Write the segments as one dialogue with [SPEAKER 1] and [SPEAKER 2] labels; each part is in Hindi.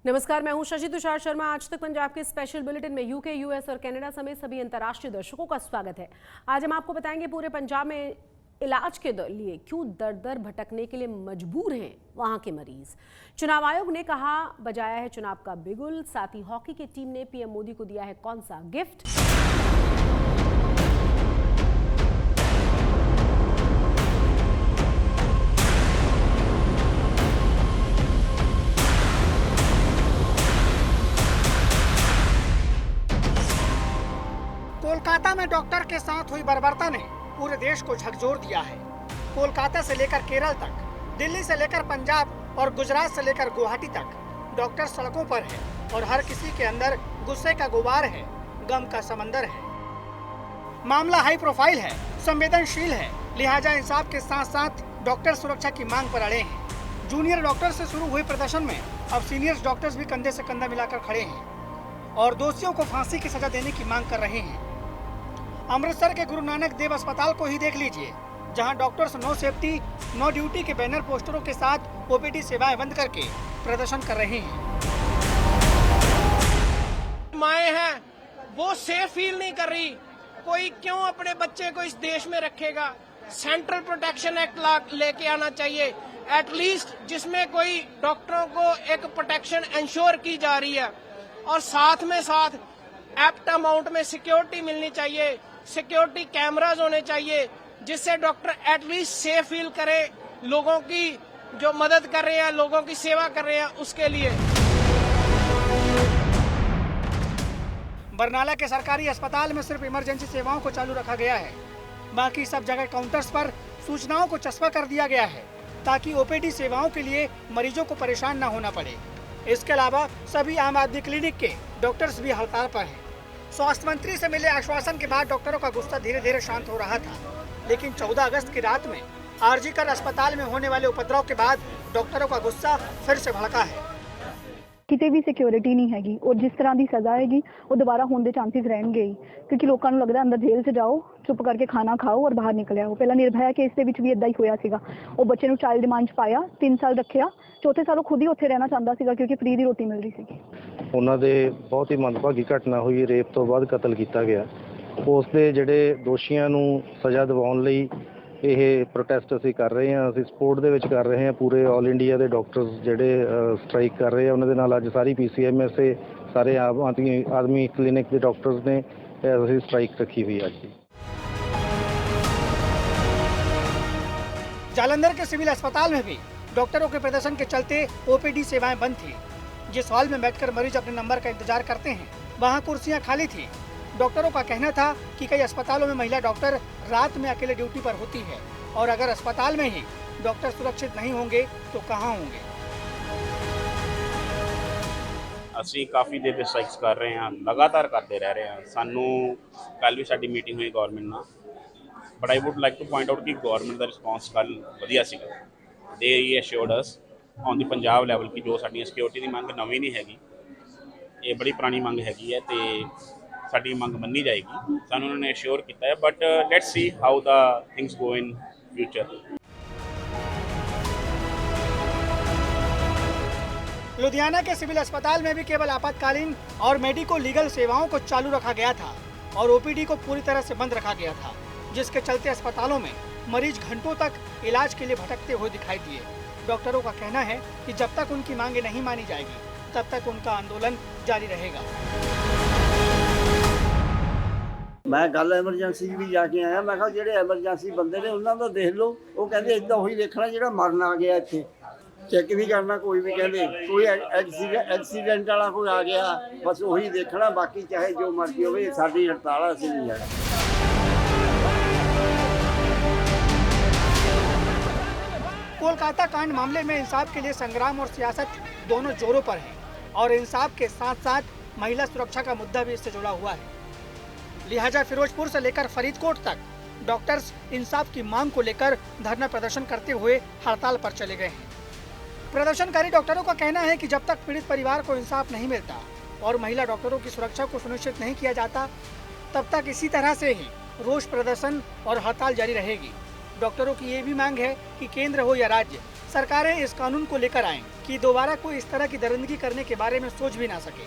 [SPEAKER 1] नमस्कार, मैं हूं शशि तुषार शर्मा। आज तक पंजाब के स्पेशल बुलेटिन में यूके, यूएस और कनाडा समेत सभी अंतर्राष्ट्रीय दर्शकों का स्वागत है। आज हम आपको बताएंगे पूरे पंजाब में इलाज के लिए क्यों दर दर भटकने के लिए मजबूर हैं वहां के मरीज। चुनाव आयोग ने कहा बजाया है चुनाव का बिगुल। साथ ही हॉकी की टीम ने पीएम मोदी को दिया है कौन सा गिफ्ट।
[SPEAKER 2] कोलकाता में डॉक्टर के साथ हुई बर्बरता ने पूरे देश को झकझोर दिया है। कोलकाता से लेकर केरल तक, दिल्ली से लेकर पंजाब और गुजरात से लेकर गुवाहाटी तक डॉक्टर सड़कों पर है और हर किसी के अंदर गुस्से का गुबार है, गम का समंदर है। मामला हाई प्रोफाइल है, संवेदनशील है, लिहाजा इंसाफ के साथ साथ डॉक्टर सुरक्षा की मांग पर अड़े हैं। जूनियर डॉक्टर से शुरू हुए प्रदर्शन में अब सीनियर डॉक्टर्स भी कंधे से कंधा मिलाकर खड़े हैं और दोषियों को फांसी की सजा देने की मांग कर रहे हैं। अमृतसर के गुरु नानक देव अस्पताल को ही देख लीजिए, जहां doctors no safety no duty के बैनर पोस्टरों के साथ ओपीडी सेवाएं बंद करके प्रदर्शन कर रहे हैं।
[SPEAKER 3] माएं हैं वो सेफ फील नहीं कर रही। कोई क्यों अपने बच्चे को इस देश में रखेगा। सेंट्रल प्रोटेक्शन एक्ट लेके आना चाहिए एटलीस्ट, जिसमें कोई डॉक्टरों को एक प्रोटेक्शन इंश्योर की जा रही है और साथ एप्ट अमाउंट में सिक्योरिटी मिलनी चाहिए। सिक्योरिटी कैमरास होने चाहिए जिससे डॉक्टर एटलीस्ट सेफ फील करे, लोगों की जो मदद कर रहे हैं, लोगों की सेवा कर रहे हैं उसके लिए।
[SPEAKER 2] बरनाला के सरकारी अस्पताल में सिर्फ इमरजेंसी सेवाओं को चालू रखा गया है, बाकी सब जगह काउंटर्स पर सूचनाओं को चस्पा कर दिया गया है ताकि ओपीडी सेवाओं के लिए मरीजों को परेशान न होना पड़े। इसके अलावा सभी आम आदमी क्लिनिक के डॉक्टर्स भी हड़ताल पर हैं। स्वास्थ्य मंत्री से मिले आश्वासन के बाद डॉक्टरों का गुस्सा धीरे धीरे शांत हो रहा था, लेकिन 14 अगस्त की रात में आरजी कर अस्पताल में होने वाले उपद्रव के बाद डॉक्टरों का गुस्सा फिर से भड़का है।
[SPEAKER 4] किसी भी सिक्योरिटी नहीं हैगी और जिस तरह की सज़ा हैगी वो दोबारा होने के चांसेस रहणगे ही, क्योंकि लोगों को लगता अंदर जेल से जाओ, चुप करके खाना खाओ और बाहर निकल आओ। पहला निर्भया केस के भी इदा ही होया सीगा। वो बच्चे को चाइल्ड रिमांड पाया, 3 साल रखिया, चौथे साल खुद ही उत्थे रहना चाहता सीगा क्योंकि फ्री दी रोटी मिल रही सी।
[SPEAKER 5] ਉਹਨਾਂ ਦੇ ਬਹੁਤ ਹੀ ਮੰਦਭਾਗੀ ਘਟਨਾ ਹੋਈ, ਰੇਪ ਤੋਂ ਬਾਅਦ ਕਤਲ ਕੀਤਾ ਗਿਆ। ਉਸ ਦੇ ਜਿਹੜੇ ਦੋਸ਼ੀਆਂ ਨੂੰ ਸਜ਼ਾ ਦਿਵਾਉਣ ਲਈ ਇਹ ਪ੍ਰੋਟੈਸਟ ਅਸੀਂ ਕਰ ਰਹੇ ਹਾਂ। ਅਸੀਂ ਸਪੋਰਟ ਦੇ ਵਿੱਚ ਕਰ ਰਹੇ ਹਾਂ। ਪੂਰੇ ਆਲ ਇੰਡੀਆ ਦੇ ਡਾਕਟਰਸ ਜਿਹੜੇ ਸਟ੍ਰਾਈਕ ਕਰ ਰਹੇ ਆ, ਉਹਨਾਂ ਦੇ ਨਾਲ ਅੱਜ ਸਾਰੀ ਪੀਸੀਐਮਐਸ ਦੇ ਸਾਰੇ ਆਦਮੀ ਕਲੀਨਿਕ ਦੇ ਡਾਕਟਰਸ ਨੇ ਅਸੀਂ ਸਟ੍ਰਾਈਕ ਰੱਖੀ ਹੋਈ ਅੱਜ ਦੀ।
[SPEAKER 2] जालंधर के सिविल अस्पताल में भी डॉक्टरों के प्रदर्शन के चलते ओपीडी सेवाएं बंद थी। जिस हॉल में बैठकर मरीज अपने नंबर का इंतजार करते हैं वहां कुर्सियां खाली थी। डॉक्टरों का कहना था कि कई अस्पतालों में महिला डॉक्टर रात में अकेले ड्यूटी पर होती है और अगर अस्पताल में ही डॉक्टर सुरक्षित नहीं होंगे तो कहां होंगे।
[SPEAKER 6] ਅਸੀਂ ਕਾਫੀ ਦੇਰ ਦੇ ਸਟ੍ਰਾਈਕਸ ਕਰ ਰਹੇ ਹਾਂ, ਲਗਾਤਾਰ ਕਰਦੇ ਰਹਿ ਰਹੇ ਹਾਂ। ਸਾਨੂੰ ਕੱਲ ਵੀ ਸਾਡੀ ਮੀਟਿੰਗ ਹੋਈ ਗਵਰਨਮੈਂਟ ਨਾਲ, but I would like to point out ਕਿ ਗਵਰਨਮੈਂਟ ਦਾ ਰਿਸਪੌਂਸ ਕੱਲ ਵਧੀਆ ਸੀਗਾ। They reassured us on the Punjab level ਕਿ ਜੋ ਸਾਡੀਆਂ ਸਿਕਿਉਰਿਟੀ ਦੀ ਮੰਗ ਨਵੀਂ ਨਹੀਂ ਹੈਗੀ, ਇਹ ਬੜੀ ਪੁਰਾਣੀ ਮੰਗ ਹੈਗੀ ਹੈ ਤੇ ਸਾਡੀ ਮੰਗ ਮੰਨੀ ਜਾਏਗੀ। ਸਾਨੂੰ ਉਹਨਾਂ ਨੇ ਅਸ਼ੋਰ ਕੀਤਾ ਹੈ, but let's see how the things go in future.
[SPEAKER 2] Ludhiana के सिविल अस्पताल में भी केवल आपातकालीन और मेडिको लीगल सेवाओं को चालू रखा गया था और ओपीडी को पूरी तरह से बंद रखा गया था, जिसके चलते अस्पतालों में मरीज घंटों तक इलाज के लिए भटकते हुए दिखाई दिए। डॉक्टरों का कहना है कि जब तक उनकी मांगे नहीं मानी जाएगी तब तक उनका आंदोलन जारी रहेगा।
[SPEAKER 7] मैं कल एमरजेंसी भी जाके आया। मैं कहा ਜਿਹੜੇ ਐਮਰਜੈਂਸੀ ਬੰਦੇ ਨੇ ਉਹਨਾਂ ਦਾ ਦੇਖ ਲਓ। ਉਹ ਕਹਿੰਦੇ ਇਦਾਂ ਉਹੀ ਦੇਖਣਾ ਜਿਹੜਾ ਮਰਨ ਆ ਗਿਆ ਇੱਥੇ। ਚੈੱਕ ਵੀ ਕਰਨਾ, ਕੋਈ ਵੀ ਕਹਿੰਦੇ ਕੋਈ ਐਕਸੀਡੈਂਟ ਵਾਲਾ ਕੋਈ ਆ ਗਿਆ, ਬਸ ਉਹੀ ਦੇਖਣਾ, ਬਾਕੀ ਚਾਹੇ ਜੋ ਮਰਜ਼ੀ ਹੋਵੇ। ਸਾਡੀ ਹੜਤਾਲ ਅਸੀਂ ਨਹੀਂ ਜਾਣਾ।
[SPEAKER 2] कोलकाता कांड मामले में इंसाफ के लिए संग्राम और सियासत दोनों जोरों पर है और इंसाफ के साथ साथ महिला सुरक्षा का मुद्दा भी इससे जुड़ा हुआ है। लिहाजा फिरोजपुर से लेकर फरीदकोट तक डॉक्टर्स इंसाफ की मांग को लेकर धरना प्रदर्शन करते हुए हड़ताल पर चले गए हैं। प्रदर्शनकारी डॉक्टरों का कहना है कि जब तक पीड़ित परिवार को इंसाफ नहीं मिलता और महिला डॉक्टरों की सुरक्षा को सुनिश्चित नहीं किया जाता, तब तक इसी तरह से ही रोष प्रदर्शन और हड़ताल जारी रहेगी। डॉक्टरों की ये भी मांग है कि केंद्र हो या राज्य, सरकारें इस कानून को लेकर आएं कि दोबारा कोई इस तरह की दरिंदगी करने के बारे में सोच भी ना सके।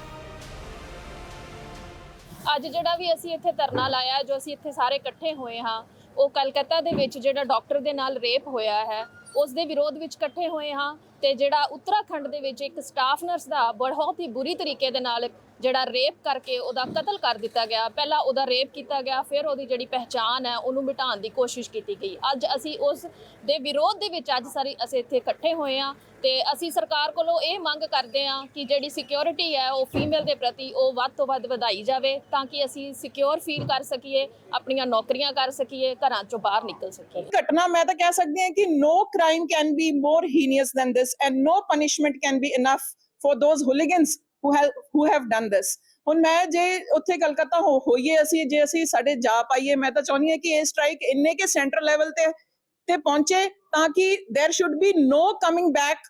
[SPEAKER 8] ਅੱਜ ਜਿਹੜਾ ਵੀ ਅਸੀਂ ਇੱਥੇ ਧਰਨਾ ਲਾਇਆ, ਜੋ ਅਸੀਂ ਇੱਥੇ ਸਾਰੇ ਇਕੱਠੇ ਹੋਏ ਹਾਂ, ਉਹ ਕਲਕੱਤਾ ਦੇ ਵਿੱਚ ਜਿਹੜਾ ਡਾਕਟਰ ਦੇ ਨਾਲ ਰੇਪ ਹੋਇਆ ਹੈ ਉਸ ਦੇ ਵਿਰੋਧ ਵਿੱਚ ਇਕੱਠੇ ਹੋਏ ਹਾਂ। ਤੇ ਜਿਹੜਾ ਉੱਤਰਾਖੰਡ ਦੇ ਵਿੱਚ ਇੱਕ ਸਟਾਫ ਨਰਸ ਦਾ ਬਹੁਤ ਹੀ ਬੁਰੀ ਤਰੀਕੇ ਦੇ ਨਾਲ ਜਿਹੜਾ ਰੇਪ ਕਰਕੇ ਉਹਦਾ ਕਤਲ ਕਰ ਦਿੱਤਾ ਗਿਆ। ਪਹਿਲਾਂ ਉਹਦਾ ਰੇਪ ਕੀਤਾ ਗਿਆ, ਫਿਰ ਉਹਦੀ ਜਿਹੜੀ ਪਹਿਚਾਣ ਹੈ ਉਹਨੂੰ ਮਿਟਾਉਣ ਦੀ ਕੋਸ਼ਿਸ਼ ਕੀਤੀ ਗਈ। ਅੱਜ ਅਸੀਂ ਉਸ ਦੇ ਵਿਰੋਧ ਦੇ ਵਿੱਚ ਅੱਜ ਅਸੀਂ ਇੱਥੇ ਇਕੱਠੇ ਹੋਏ ਹਾਂ ਤੇ ਅਸੀਂ ਸਰਕਾਰ ਕੋਲੋਂ ਇਹ ਮੰਗ ਕਰਦੇ ਹਾਂ ਕਿ ਜਿਹੜੀ ਸਿਕਿਉਰਿਟੀ ਹੈ ਉਹ ਫੀਮੇਲ ਦੇ ਪ੍ਰਤੀ ਉਹ ਵੱਧ ਤੋਂ ਵੱਧ ਵਧਾਈ ਜਾਵੇ ਤਾਂ ਕਿ ਅਸੀਂ ਸਿਕਿਉਰ ਫੀਲ ਕਰ ਸਕੀਏ, ਆਪਣੀਆਂ ਨੌਕਰੀਆਂ ਕਰ ਸਕੀਏ, ਘਰਾਂ ਚੋਂ ਬਾਹਰ ਨਿਕਲ ਸਕੀਏ।
[SPEAKER 9] ਘਟਨਾ ਮੈਂ ਤਾਂ ਕਹਿ ਸਕਦੀ ਹਾਂ ਕਿ no crime can be more heinous than this and no punishment can be enough for those hooligans who have done this। ਹੁਣ ਮੈਂ ਜੇ ਉੱਥੇ ਕਲਕੱਤਾ ਹੋਈਏ ਜੇ ਅਸੀਂ ਸਾਡੇ ਜਾ ਪਾਈਏ, ਮੈਂ ਤਾਂ ਚਾਹੁੰਦੀ ਹਾਂ ਕਿ ਇਹ ਸਟ੍ਰਾਈਕ ਇੰਨੇ ਕੇ ਸੈਂਟਰ ਲੈਵਲ ਤੇ ਪਹੁੰਚੇ ਤਾਂ ਕਿ there should be no coming back।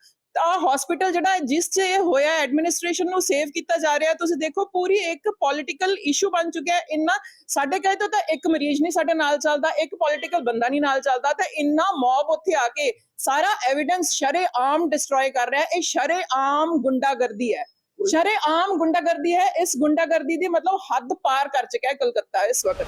[SPEAKER 9] Hospital ਜਿਹੜਾ ਜਿਸ 'ਚ ਇਹ ਹੋਇਆ ਐਡਮਿਨਿਸਟ੍ਰੇਸ਼ਨ ਨੂੰ ਸੇਵ ਕੀਤਾ ਜਾ ਰਿਹਾ। ਤੁਸੀਂ ਦੇਖੋ ਪੂਰੀ ਇੱਕ ਪੋਲੀਟੀਕਲ ਇਸ਼ੂ ਬਣ ਚੁੱਕਿਆ ਹੈ। ਇੰਨਾ ਸਾਡੇ ਕਹੇ ਤਾਂ ਇੱਕ ਮਰੀਜ਼ ਨਹੀਂ ਸਾਡੇ ਨਾਲ ਚੱਲਦਾ, ਇੱਕ ਪੋਲੀਟੀਕਲ ਬੰਦਾ ਨਹੀਂ ਨਾਲ ਚੱਲਦਾ ਤੇ ਇੰਨਾ ਮੌਬ ਉੱਥੇ ਆ ਕੇ ਸਾਰਾ ਐਵੀਡੈਂਸ ਸ਼ਰੇਆਮ ਡਿਸਟਰੋਏ ਕਰ ਰਿਹਾ। ਇਹ ਸ਼ਰੇਆਮ ਗੁੰਡਾਗਰਦੀ ਹੈ, ਸ਼ਰੇਆਮ ਗੁੰਡਾਗਰਦੀ ਹੈ। ਇਸ ਗੁੰਡਾਗਰਦੀ ਦੀ ਮਤਲਬ ਹੱਦ ਪਾਰ ਕਰ ਚੁੱਕਿਆ ਹੈ ਕਲਕੱਤਾ ਇਸ वक्त।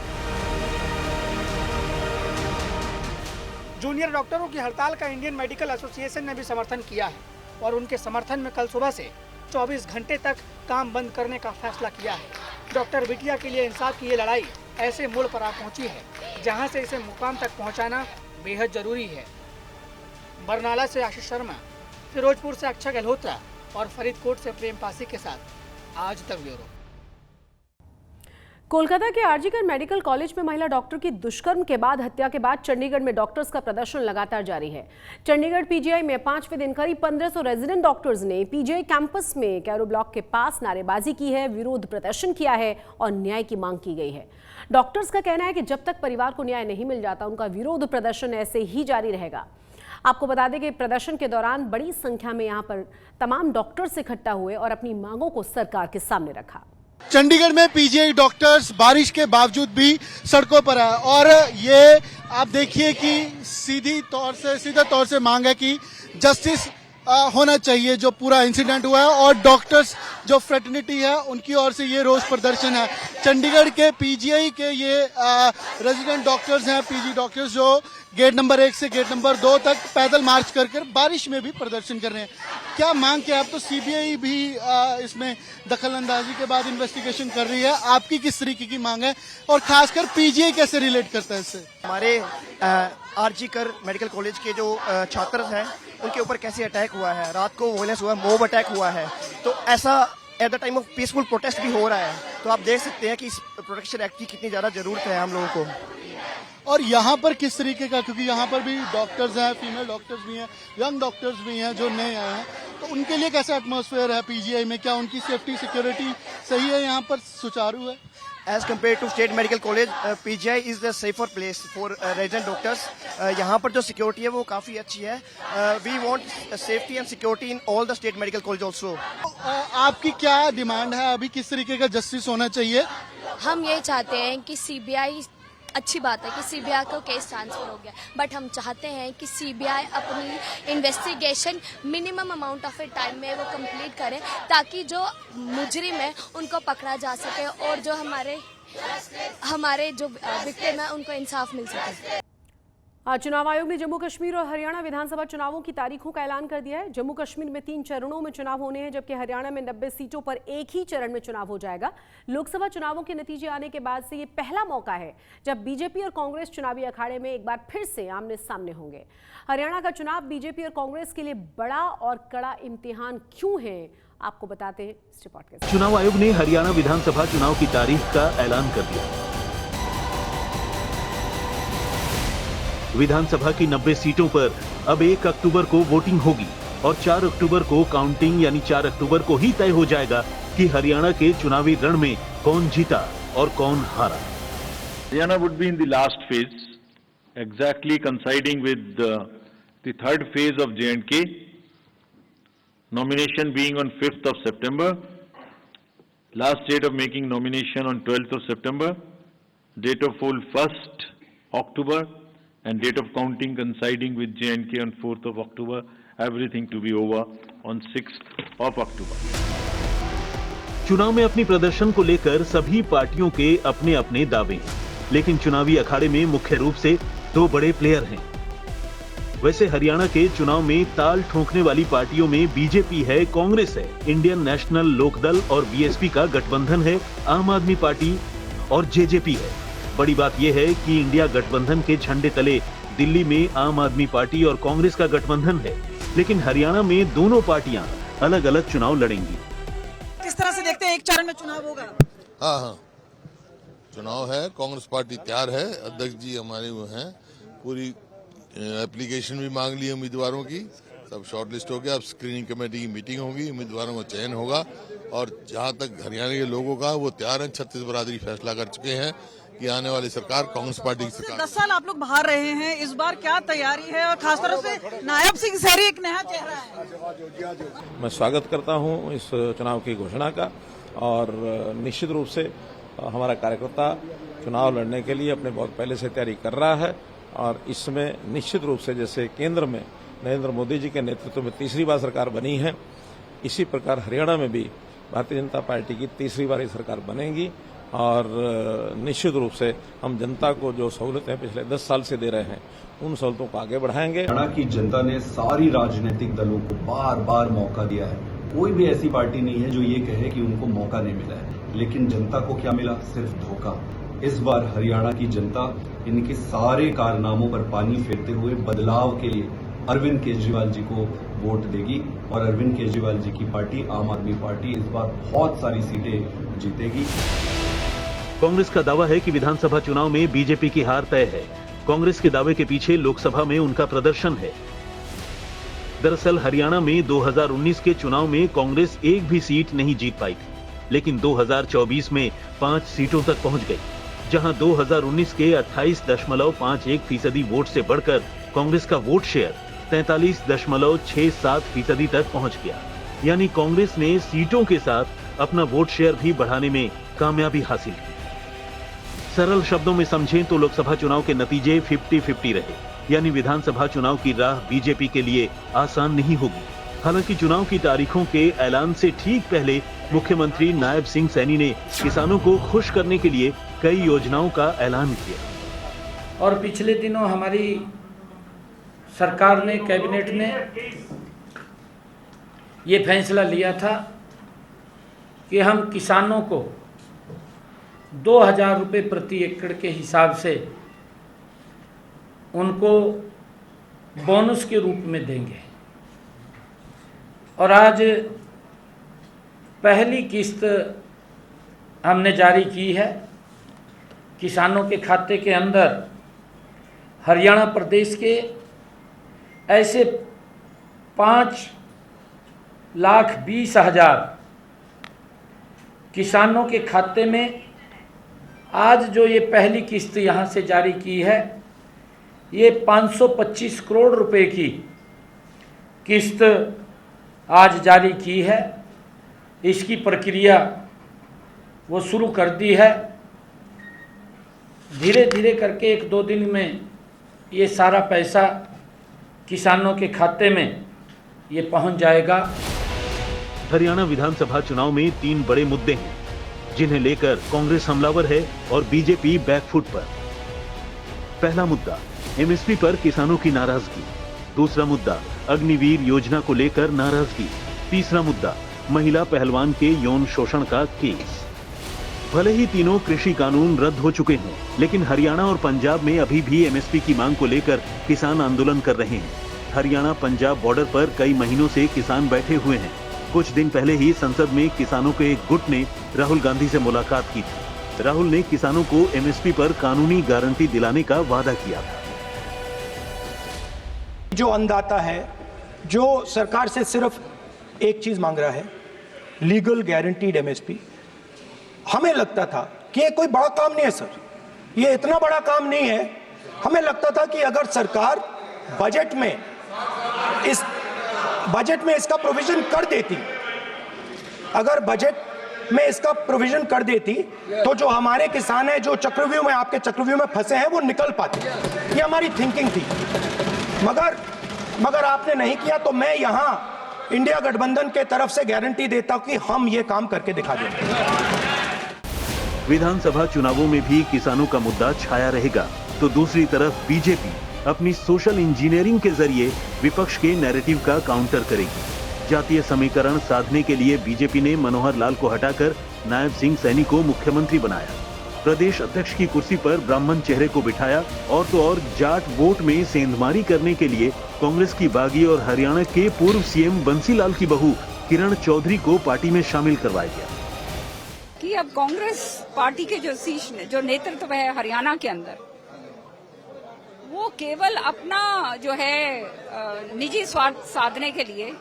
[SPEAKER 2] जूनियर डॉक्टरों की हड़ताल का इंडियन मेडिकल एसोसिएशन ने भी समर्थन किया है और उनके समर्थन में कल सुबह से 24 घंटे तक काम बंद करने का फैसला किया है। डॉक्टर बिटिया के लिए इंसाफ की ये लड़ाई ऐसे मोड़ पर आ पहुंची है जहां से इसे मुकाम तक पहुंचाना बेहद जरूरी है। बरनाला से आशीष शर्मा, फिरोजपुर से अक्षय गहलोत्रा और फरीदकोट से प्रेम पासी के साथ आज तक ब्यूरो।
[SPEAKER 1] कोलकाता के आरजीकर मेडिकल कॉलेज में महिला डॉक्टर की दुष्कर्म के बाद हत्या के बाद चंडीगढ़ में डॉक्टर्स का प्रदर्शन लगातार जारी है। चंडीगढ़ पीजीआई में 5वें दिन करीब 1500 रेजिडेंट डॉक्टर्स ने पीजीआई कैंपस में कैरो ब्लॉक के पास नारेबाजी की है, विरोध प्रदर्शन किया है और न्याय की मांग की गई है। डॉक्टर्स का कहना है कि जब तक परिवार को न्याय नहीं मिल जाता उनका विरोध प्रदर्शन ऐसे ही जारी रहेगा। आपको बता दें कि प्रदर्शन के दौरान बड़ी संख्या में यहाँ पर तमाम डॉक्टर्स इकट्ठा हुए और अपनी मांगों को सरकार के सामने रखा।
[SPEAKER 10] चंडीगढ़ में पीजीआई डॉक्टर्स बारिश के बावजूद भी सड़कों पर है और ये आप देखिए कि सीधे तौर से मांग है कि जस्टिस होना चाहिए जो पूरा इंसिडेंट हुआ है और डॉक्टर्स जो फ्रेटर्निटी है उनकी ओर से ये रोष प्रदर्शन है। चंडीगढ़ के पीजीआई के ये रेजिडेंट डॉक्टर्स हैं, पीजी डॉक्टर्स जो गेट नंबर 1 से गेट नंबर 2 तक पैदल मार्च कर बारिश में भी प्रदर्शन कर रहे हैं। क्या मांग क्या? अब तो सीबीआई भी इसमें दखल अंदाजी के बाद इन्वेस्टिगेशन कर रही है। आपकी किस तरीके की मांग है और खासकर पीजीआई कैसे रिलेट करता है इससे?
[SPEAKER 11] हमारे आरजीकर मेडिकल कॉलेज के जो छात्र हैं उनके ऊपर कैसे अटैक हुआ है, रात को वायलेंस हुआ है, मॉब अटैक हुआ है, तो ऐसा at the time of peaceful protest भी हो रहा है। तो आप देख सकते हैं कि इस प्रोटेक्शन एक्ट की कितनी ज़्यादा ज़रूरत है हम लोगों को।
[SPEAKER 10] और यहाँ पर किस तरीके का, क्योंकि यहाँ पर भी डॉक्टर्स हैं, फीमेल डॉक्टर्स भी हैं, यंग डॉक्टर्स भी हैं जो नए आए हैं, तो उनके लिए कैसा एटमॉस्फेयर है पीजीआई में? क्या उनकी सेफ्टी सिक्योरिटी सही है, यहाँ पर सुचारू है?
[SPEAKER 11] As compared to state medical college, PGI is the safer place for resident doctors. यहाँ पर जो सिक्योरिटी है वो काफ़ी अच्छी है। We want safety and security in all the state medical college also.
[SPEAKER 10] आपकी क्या डिमांड है अभी? किस तरीके का जस्टिस होना चाहिए?
[SPEAKER 12] हम ये चाहते हैं कि सीबीआई, अच्छी बात है कि सीबीआई को केस ट्रांसफर हो गया, बट हम चाहते हैं कि सीबीआई अपनी investigation minimum amount of time में वो कंप्लीट करे ताकि जो मुजरिम है उनको पकड़ा जा सके और जो हमारे जो विक्टिम है उनको इंसाफ मिल सके।
[SPEAKER 1] आज चुनाव आयोग ने जम्मू कश्मीर और हरियाणा विधानसभा चुनावों की तारीखों का ऐलान कर दिया है। जम्मू कश्मीर में 3 चरणों में चुनाव होने हैं, जबकि हरियाणा में 90 सीटों पर एक ही चरण में चुनाव हो जाएगा। लोकसभा चुनावों के नतीजे आने के बाद से ये पहला मौका है जब बीजेपी और कांग्रेस चुनावी अखाड़े में एक बार फिर से आमने सामने होंगे। हरियाणा का चुनाव बीजेपी और कांग्रेस के लिए बड़ा और कड़ा इम्तिहान क्यों है, आपको बताते हैं इस रिपोर्ट के साथ।
[SPEAKER 13] चुनाव आयोग ने हरियाणा विधानसभा चुनाव की तारीख का ऐलान कर दिया। विधानसभा की 90 सीटों पर अब 1 अक्टूबर को वोटिंग होगी और 4 अक्टूबर को काउंटिंग, यानी 4 अक्टूबर को ही तय हो जाएगा कि हरियाणा के चुनावी रण में कौन जीता और कौन हारा।
[SPEAKER 14] Haryana would be in the last phase, exactly coinciding with the third phase of J&K. Nomination being on 5th of September, last date of making nomination on 12th of September, date of poll 1st October, and date of counting coinciding with J&K on 4th of October everything to be over on 6th of October.
[SPEAKER 13] चुनाव में अपनी प्रदर्शन को लेकर सभी पार्टियों के अपने अपने दावे हैं, लेकिन चुनावी अखाड़े में मुख्य रूप से दो बड़े प्लेयर हैं। वैसे हरियाणा के चुनाव में ताल ठोंकने वाली पार्टियों में बीजेपी है, कांग्रेस है, इंडियन नेशनल लोकदल और बीएसपी का गठबंधन है, आम आदमी पार्टी और जेजेपी है। बड़ी बात यह है कि इंडिया गठबंधन के झंडे तले दिल्ली में आम आदमी पार्टी और कांग्रेस का गठबंधन है, लेकिन हरियाणा में दोनों पार्टियां अलग अलग चुनाव लड़ेंगी।
[SPEAKER 9] किस तरह से देखते हैं एक चरण में चुनाव होगा?
[SPEAKER 15] हाँ, चुनाव है, कांग्रेस पार्टी तैयार है, अध्यक्ष जी हमारे वो हैं, पूरी एप्लीकेशन भी मांग ली उम्मीदवारों की, सब शॉर्टलिस्ट हो गया। अब स्क्रीनिंग कमेटी की मीटिंग होगी, उम्मीदवारों का चयन होगा और जहां तक हरियाणा के लोगों का वो तैयार हैं। 36 बरादरी फैसला कर चुके हैं कि आने वाली सरकार कांग्रेस पार्टी की सरकार।
[SPEAKER 9] 10 साल आप लोग बाहर रहे हैं, इस बार क्या तैयारी है और खासतौर से नायब सिंह सैनी एक नया चेहरा है।
[SPEAKER 16] मैं स्वागत करता हूं इस चुनाव की घोषणा का और निश्चित रूप से हमारा कार्यकर्ता चुनाव लड़ने के लिए अपने बहुत पहले से तैयारी कर रहा है और इसमें निश्चित रूप से जैसे केंद्र में नरेंद्र मोदी जी के नेतृत्व में तीसरी बार सरकार बनी है, इसी प्रकार हरियाणा में भी भारतीय जनता पार्टी की तीसरी बार सरकार बनेगी और निश्चित रूप से हम जनता को जो सहूलतें पिछले 10 साल से दे रहे हैं उन सहूलतों को आगे बढ़ाएंगे।
[SPEAKER 17] हरियाणा की जनता ने सारी राजनीतिक दलों को बार बार मौका दिया है, कोई भी ऐसी पार्टी नहीं है जो ये कहे कि उनको मौका नहीं मिला है, लेकिन जनता को क्या मिला? सिर्फ धोखा। इस बार हरियाणा की जनता इनके सारे कारनामों पर पानी फेरते हुए बदलाव के लिए अरविंद केजरीवाल जी को वोट देगी और अरविंद केजरीवाल जी की पार्टी आम आदमी पार्टी इस बार बहुत सारी सीटें जीतेगी।
[SPEAKER 13] कांग्रेस का दावा है कि विधानसभा चुनाव में बीजेपी की हार तय है। कांग्रेस के दावे के पीछे लोकसभा में उनका प्रदर्शन है। दरअसल हरियाणा में 2019 के चुनाव में कांग्रेस एक भी सीट नहीं जीत पाई थी, लेकिन 2024 में 5 सीटों तक पहुंच गई, जहां 2019 के 28.51% वोट से बढ़कर कांग्रेस का वोट शेयर 43.67% तक पहुंच गया। यानी कांग्रेस ने सीटों के साथ अपना वोट शेयर भी बढ़ाने में कामयाबी हासिल की। सरल शब्दों में समझें तो लोकसभा चुनाव के नतीजे 50-50 रहे, यानी विधानसभा चुनाव की राह बीजेपी के लिए आसान नहीं होगी। हालांकि चुनाव की तारीखों के ऐलान से ठीक पहले मुख्यमंत्री नायब सिंह सैनी ने किसानों को खुश करने के लिए कई योजनाओं का ऐलान किया।
[SPEAKER 18] और पिछले दिनों हमारी सरकार ने, कैबिनेट ने ये फैसला लिया था कि हम किसानों को 2000 रुपये प्रति एकड़ के हिसाब से उनको बोनस के रूप में देंगे और आज पहली किस्त हमने जारी की है। किसानों के खाते के अंदर हरियाणा प्रदेश के ऐसे 5,20,000 किसानों के खाते में आज जो ये पहली किस्त यहाँ से जारी की है, ये 525 करोड़ रुपए की किस्त आज जारी की है। इसकी प्रक्रिया वो शुरू कर दी है। धीरे धीरे करके 1-2 दिन में ये सारा पैसा किसानों के खाते में ये पहुंच जाएगा।
[SPEAKER 13] हरियाणा विधानसभा चुनाव में 3 बड़े मुद्दे हैं जिन्हें लेकर कांग्रेस हमलावर है और बीजेपी बैकफुट पर। पहला मुद्दा एमएसपी पर किसानों की नाराजगी, दूसरा मुद्दा अग्निवीर योजना को लेकर नाराजगी, तीसरा मुद्दा महिला पहलवान के यौन शोषण का केस। भले ही तीनों कृषि कानून रद्द हो चुके हैं, लेकिन हरियाणा और पंजाब में अभी भी एमएसपी की मांग को लेकर किसान आंदोलन कर रहे हैं। हरियाणा पंजाब बॉर्डर पर कई महीनों से किसान बैठे हुए हैं। कुछ दिन पहले ही संसद में किसानों के एक गुट ने राहुल गांधी से मुलाकात की थी। राहुल ने किसानों को एमएसपी पर कानूनी गारंटी दिलाने का वादा किया था।
[SPEAKER 19] जो अन्नदाता है, जो सरकार से सिर्फ एक चीज मांग रहा है, लीगल गारंटीड एमएसपी। हमें लगता था कि ये कोई बड़ा काम नहीं है सर, ये इतना बड़ा काम नहीं है। हमें लगता था कि अगर सरकार बजट में इसका प्रोविजन कर देती, अगर बजट में इसका प्रोविजन कर देती तो जो हमारे किसान हैं जो चक्रव्यूह में, आपके चक्रव्यूह में फंसे हैं, वो निकल पाते। ये हमारी थिंकिंग थी। मगर मगर आपने नहीं किया, तो मैं यहाँ इंडिया गठबंधन के तरफ से गारंटी देता हूं कि हम ये काम करके दिखा देंगे।
[SPEAKER 13] विधानसभा चुनावों में भी किसानों का मुद्दा छाया रहेगा, तो दूसरी तरफ बीजेपी अपनी सोशल इंजीनियरिंग के जरिए विपक्ष के नैरेटिव का काउंटर करेगी। जातीय समीकरण साधने के लिए बीजेपी ने मनोहर लाल को हटाकर नायब सिंह सैनी को मुख्यमंत्री बनाया। प्रदेश अध्यक्ष की कुर्सी पर ब्राह्मण चेहरे को बिठाया और तो और जाट वोट में सेंधमारी करने के लिए कांग्रेस की बागी और हरियाणा के पूर्व सीएम बंसीलाल की बहू किरण चौधरी को पार्टी में शामिल करवाया गया।
[SPEAKER 20] कि अब कांग्रेस पार्टी के जो नेतृत्व है हरियाणा के अंदर, वो केवल अपना जो है निजी स्वार्थ साधने के लिए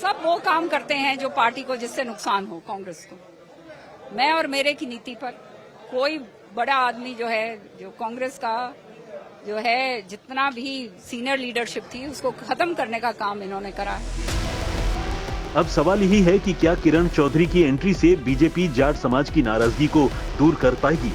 [SPEAKER 20] सब वो काम करते हैं जो पार्टी को जिससे नुकसान हो कांग्रेस को। मैं और मेरे की नीति पर कोई बड़ा आदमी जो है, जो कांग्रेस का जो है जितना भी सीनियर लीडरशिप थी उसको खत्म करने का काम इन्होंने करा है।
[SPEAKER 13] अब सवाल यही है कि क्या किरण चौधरी की एंट्री से बीजेपी जाट समाज की नाराजगी को दूर कर पाएगी,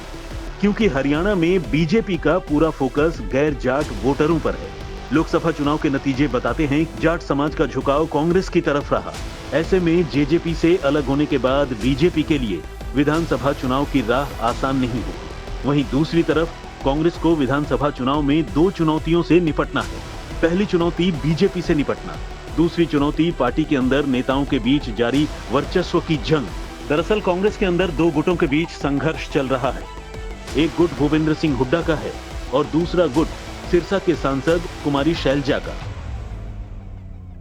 [SPEAKER 13] क्योंकि हरियाणा में बीजेपी का पूरा फोकस गैर जाट वोटरों पर है। लोकसभा चुनाव के नतीजे बताते हैं जाट समाज का झुकाव कांग्रेस की तरफ रहा। ऐसे में जेजेपी से अलग होने के बाद बीजेपी के लिए विधानसभा चुनाव की राह आसान नहीं होगी। वहीं दूसरी तरफ कांग्रेस को विधानसभा चुनाव में दो चुनौतियों से निपटना है। पहली चुनौती बीजेपी से निपटना, दूसरी चुनौती पार्टी के अंदर नेताओं के बीच जारी वर्चस्व की जंग। दरअसल कांग्रेस के अंदर दो गुटों के बीच संघर्ष चल रहा है। एक गुट भूपेंद्र सिंह हुड्डा का है और दूसरा गुट सिरसा के सांसद कुमारी शैलजा का।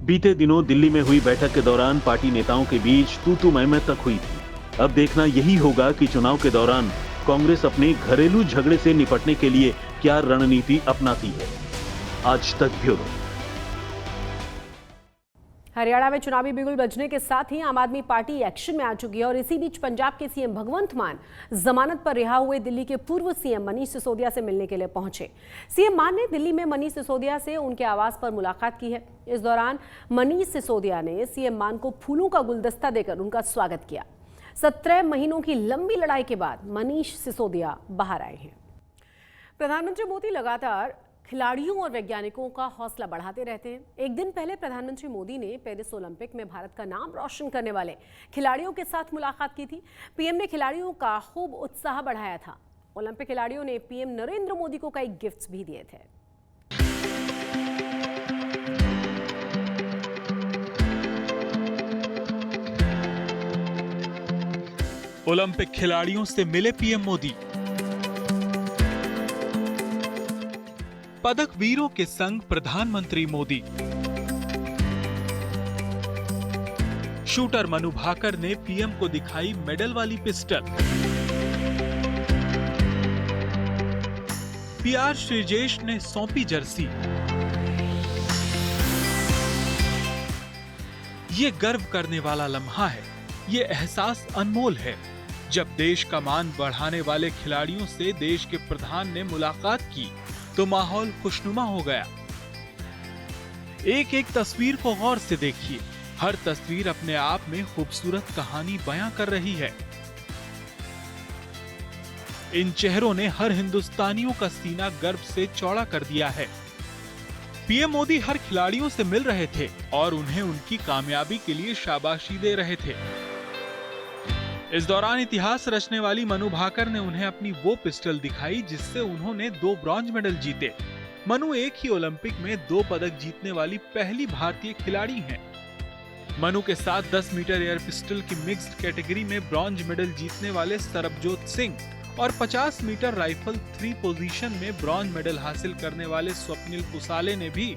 [SPEAKER 13] बीते दिनों दिल्ली में हुई बैठक के दौरान पार्टी नेताओं के बीच तू मैं तक हुई थी। अब देखना यही होगा कि चुनाव के दौरान कांग्रेस अपने घरेलू झगड़े से निपटने के लिए क्या रणनीति अपनाती है। आज तक ब्यूरो।
[SPEAKER 1] हरियाणा में चुनावी बिगुल बजने के साथ ही आम आदमी पार्टी एक्शन में आ चुकी है और इसी बीच पंजाब के सीएम भगवंत मान जमानत पर रिहा हुए दिल्ली के पूर्व सीएम मनीष सिसोदिया से मिलने के लिए पहुंचे। सीएम मान ने दिल्ली में मनीष सिसोदिया से उनके आवास पर मुलाकात की है। इस दौरान मनीष सिसोदिया ने सीएम मान को फूलों का गुलदस्ता देकर उनका स्वागत किया। 17 महीनों की लंबी लड़ाई के बाद मनीष सिसोदिया बाहर आए हैं। प्रधानमंत्री मोदी लगातार खिलाड़ियों और वैज्ञानिकों का हौसला बढ़ाते रहते हैं। एक दिन पहले प्रधानमंत्री मोदी ने पेरिस ओलंपिक में भारत का नाम रोशन करने वाले खिलाड़ियों के साथ मुलाकात की थी। पीएम ने खिलाड़ियों का खूब उत्साह बढ़ाया था। ओलंपिक खिलाड़ियों ने पीएम नरेंद्र मोदी को कई गिफ्ट्स भी दिए थे।
[SPEAKER 21] ओलंपिक खिलाड़ियों से मिले पीएम मोदी। पदक वीरों के संग प्रधानमंत्री मोदी। शूटर मनु भाकर ने पीएम को दिखाई मेडल वाली पिस्टल। पीआर श्रीजेश ने सौंपी जर्सी। ये गर्व करने वाला लम्हा है। ये एहसास अनमोल है। जब देश का मान बढ़ाने वाले खिलाड़ियों से देश के प्रधान ने मुलाकात की तो माहौल खुशनुमा हो गया। एक एक तस्वीर को गौर से देखिए। हर तस्वीर अपने आप में खूबसूरत कहानी बयां कर रही है। इन चेहरों ने हर हिंदुस्तानियों का सीना गर्व से चौड़ा कर दिया है। पीएम मोदी हर खिलाड़ियों से मिल रहे थे और उन्हें उनकी कामयाबी के लिए शाबाशी दे रहे थे। इस दौरान इतिहास रचने वाली मनु भाकर ने उन्हें अपनी वो पिस्टल दिखाई जिससे उन्होंने 2 ब्रॉन्ज मेडल जीते। मनु एक ही ओलंपिक में 2 पदक जीतने वाली पहली भारतीय खिलाड़ी हैं। मनु के साथ 10 मीटर एयर पिस्टल की मिक्स्ड कैटेगरी में ब्रॉन्ज मेडल जीतने वाले सरबजोत सिंह और 50 मीटर राइफल 3 पोजीशन में ब्रॉन्ज मेडल हासिल करने वाले स्वप्निल कुसाले ने भी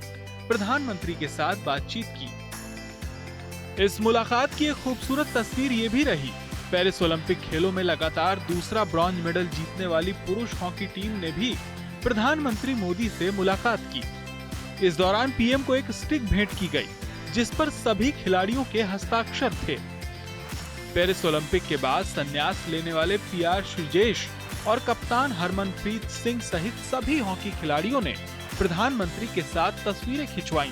[SPEAKER 21] प्रधानमंत्री के साथ बातचीत की। इस मुलाकात की एक खूबसूरत तस्वीर ये भी रही। पेरिस ओलंपिक खेलों में लगातार दूसरा ब्रॉन्ज मेडल जीतने वाली पुरुष हॉकी टीम ने भी प्रधानमंत्री मोदी से मुलाकात की। इस दौरान पीएम को एक स्टिक भेंट की गई जिस पर सभी खिलाड़ियों के हस्ताक्षर थे। पेरिस ओलंपिक के बाद संन्यास लेने वाले पीआर श्रीजेश और कप्तान हरमनप्रीत सिंह सहित सभी हॉकी खिलाड़ियों ने प्रधानमंत्री के साथ तस्वीरें खिंचवाई।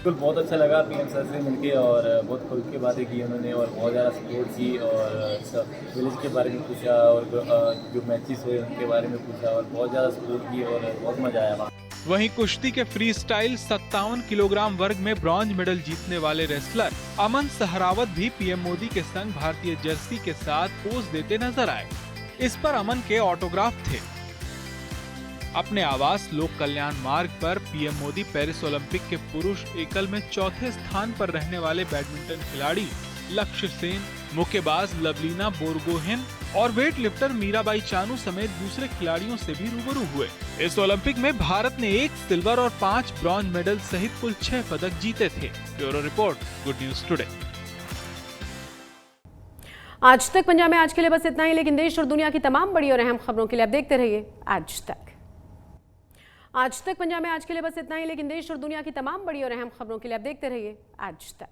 [SPEAKER 3] बिल्कुल बहुत अच्छा लगा पीएम सर से मिलके, और बहुत खुल के बातें की उन्होंने और बहुत ज़्यादा सपोर्ट की, और सब विलेज के बारे में पूछा और जो मैचेस हुए उनके बारे में पूछा और बहुत ज़्यादा सपोर्ट की और बहुत मज़ा आया वहाँ।
[SPEAKER 21] वहीं कुश्ती के फ्री स्टाइल 57 किलोग्राम वर्ग में ब्रॉन्ज मेडल जीतने वाले रेसलर अमन सहरावत भी पीएम मोदी के संग भारतीय जर्सी के साथ पोज देते नजर आए। इस पर अमन के ऑटोग्राफ थे। अपने आवास लोक कल्याण मार्ग पर पीएम मोदी पेरिस ओलंपिक के पुरुष एकल में चौथे स्थान पर रहने वाले बैडमिंटन खिलाड़ी लक्ष्य सेन, मुक्केबाज लवलीना बोरगोहेन और वेट लिफ्टर मीराबाई चानू समेत दूसरे खिलाड़ियों से भी रूबरू हुए। इस ओलंपिक में भारत ने 1 सिल्वर और 5 ब्रॉन्ज मेडल सहित कुल 6 पदक जीते थे। Bureau report, good news today.
[SPEAKER 1] आज तक पंजाब में आज के लिए बस इतना ही, लेकिन देश और दुनिया की तमाम बड़ी और अहम खबरों के लिए आप देखते रहिए आज तक। आज तक पंजाब में आज के लिए बस इतना ही, लेकिन देश और दुनिया की तमाम बड़ी और अहम खबरों के लिए आप देखते रहिए आज तक।